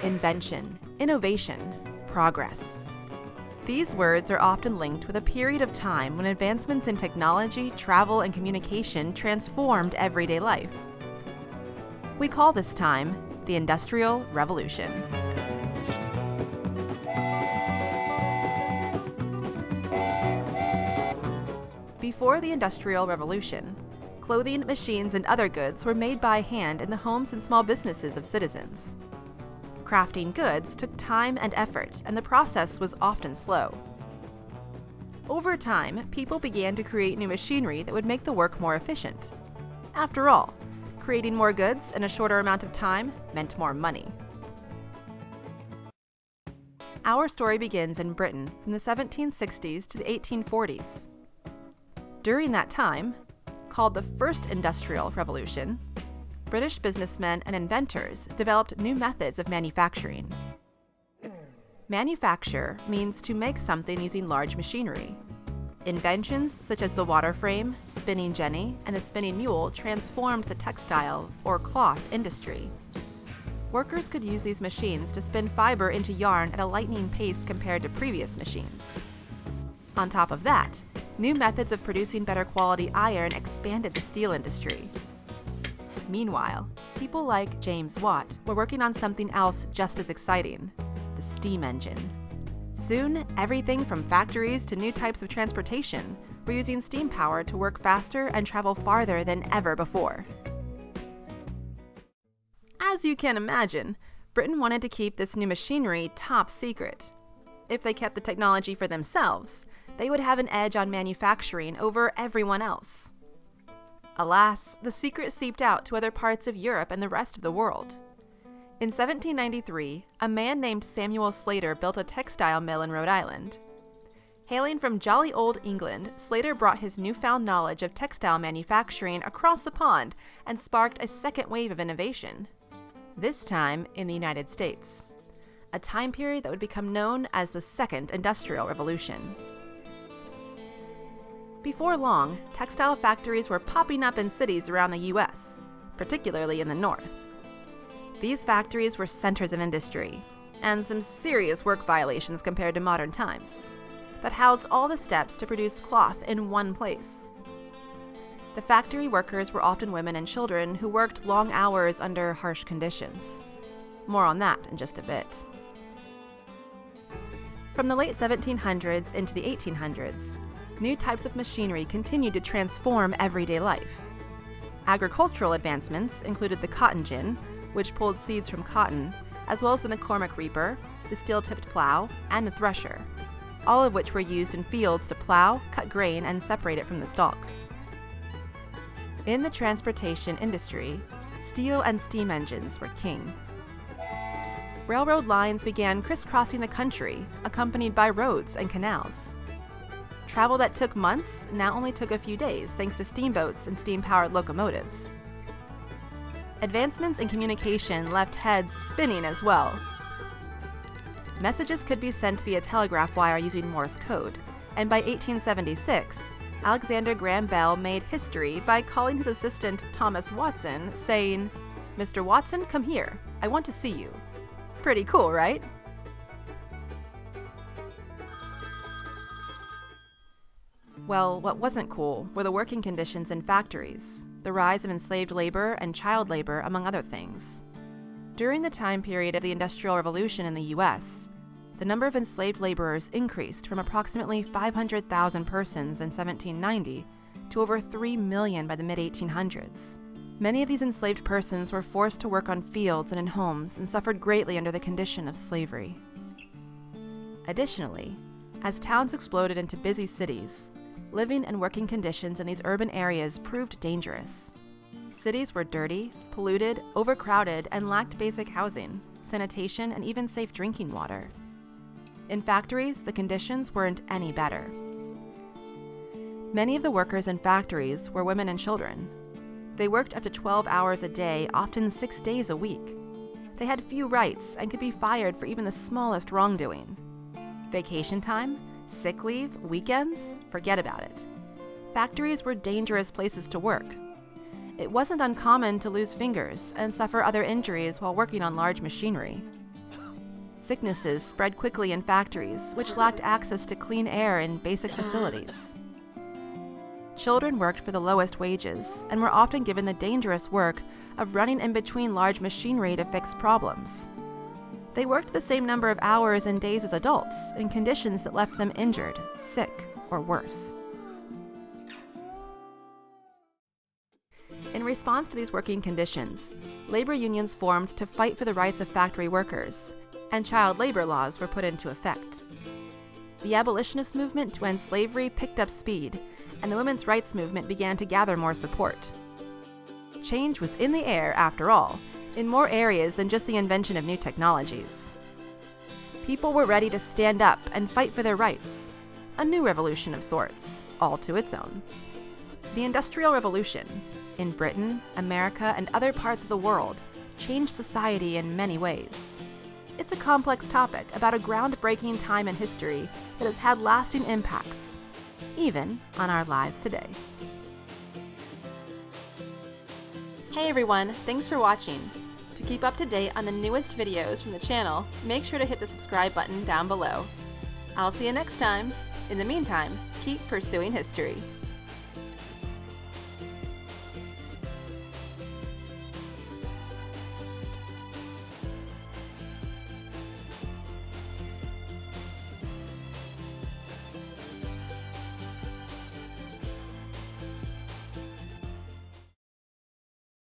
Invention, innovation, progress. These words are often linked with a period of time when advancements in technology, travel, and communication transformed everyday life. We call this time the Industrial Revolution. Before the Industrial Revolution, clothing, machines, and other goods were made by hand in the homes and small businesses of citizens. Crafting goods took time and effort, and the process was often slow. Over time, people began to create new machinery that would make the work more efficient. After all, creating more goods in a shorter amount of time meant more money. Our story begins in Britain from the 1760s to the 1840s. During that time, called the First Industrial Revolution, British businessmen and inventors developed new methods of manufacturing. Manufacture means to make something using large machinery. Inventions such as the water frame, spinning jenny, and the spinning mule transformed the textile or cloth industry. Workers could use these machines to spin fiber into yarn at a lightning pace compared to previous machines. On top of that, new methods of producing better quality iron expanded the steel industry. Meanwhile, people like James Watt were working on something else just as exciting, the steam engine. Soon, everything from factories to new types of transportation were using steam power to work faster and travel farther than ever before. As you can imagine, Britain wanted to keep this new machinery top secret. If they kept the technology for themselves, they would have an edge on manufacturing over everyone else. Alas, the secret seeped out to other parts of Europe and the rest of the world. In 1793, a man named Samuel Slater built a textile mill in Rhode Island. Hailing from jolly old England, Slater brought his newfound knowledge of textile manufacturing across the pond and sparked a second wave of innovation, this time in the United States, a time period that would become known as the Second Industrial Revolution. Before long, textile factories were popping up in cities around the U.S., particularly in the North. These factories were centers of industry, and some serious work violations compared to modern times, that housed all the steps to produce cloth in one place. The factory workers were often women and children who worked long hours under harsh conditions. More on that in just a bit. From the late 1700s into the 1800s, new types of machinery continued to transform everyday life. Agricultural advancements included the cotton gin, which pulled seeds from cotton, as well as the McCormick reaper, the steel-tipped plow, and the thresher, all of which were used in fields to plow, cut grain, and separate it from the stalks. In the transportation industry, steel and steam engines were king. Railroad lines began crisscrossing the country, accompanied by roads and canals. Travel that took months now only took a few days thanks to steamboats and steam-powered locomotives. Advancements in communication left heads spinning as well. Messages could be sent via telegraph wire using Morse code, and by 1876, Alexander Graham Bell made history by calling his assistant Thomas Watson, saying, "Mr. Watson, come here. I want to see you." Pretty cool, right? Well, what wasn't cool were the working conditions in factories, the rise of enslaved labor and child labor, among other things. During the time period of the Industrial Revolution in the U.S., the number of enslaved laborers increased from approximately 500,000 persons in 1790 to over 3 million by the mid-1800s. Many of these enslaved persons were forced to work on fields and in homes and suffered greatly under the condition of slavery. Additionally, as towns exploded into busy cities, living and working conditions in these urban areas proved dangerous. Cities were dirty, polluted, overcrowded, and lacked basic housing, sanitation, and even safe drinking water. In factories, the conditions weren't any better. Many of the workers in factories were women and children. They worked up to 12 hours a day, often 6 days a week. They had few rights and could be fired for even the smallest wrongdoing. Vacation time, sick leave, weekends, forget about it. Factories were dangerous places to work. It wasn't uncommon to lose fingers and suffer other injuries while working on large machinery. Sicknesses spread quickly in factories, which lacked access to clean air and basic facilities. Children worked for the lowest wages and were often given the dangerous work of running in between large machinery to fix problems. They worked the same number of hours and days as adults in conditions that left them injured, sick, or worse. In response to these working conditions, labor unions formed to fight for the rights of factory workers, and child labor laws were put into effect. The abolitionist movement to end slavery picked up speed, and the women's rights movement began to gather more support. Change was in the air, after all, in more areas than just the invention of new technologies. People were ready to stand up and fight for their rights, a new revolution of sorts, all to its own. The Industrial Revolution, in Britain, America, and other parts of the world, changed society in many ways. It's a complex topic about a groundbreaking time in history that has had lasting impacts, even on our lives today. Hey everyone, thanks for watching. To keep up to date on the newest videos from the channel, make sure to hit the subscribe button down below. I'll see you next time. In the meantime, keep pursuing history.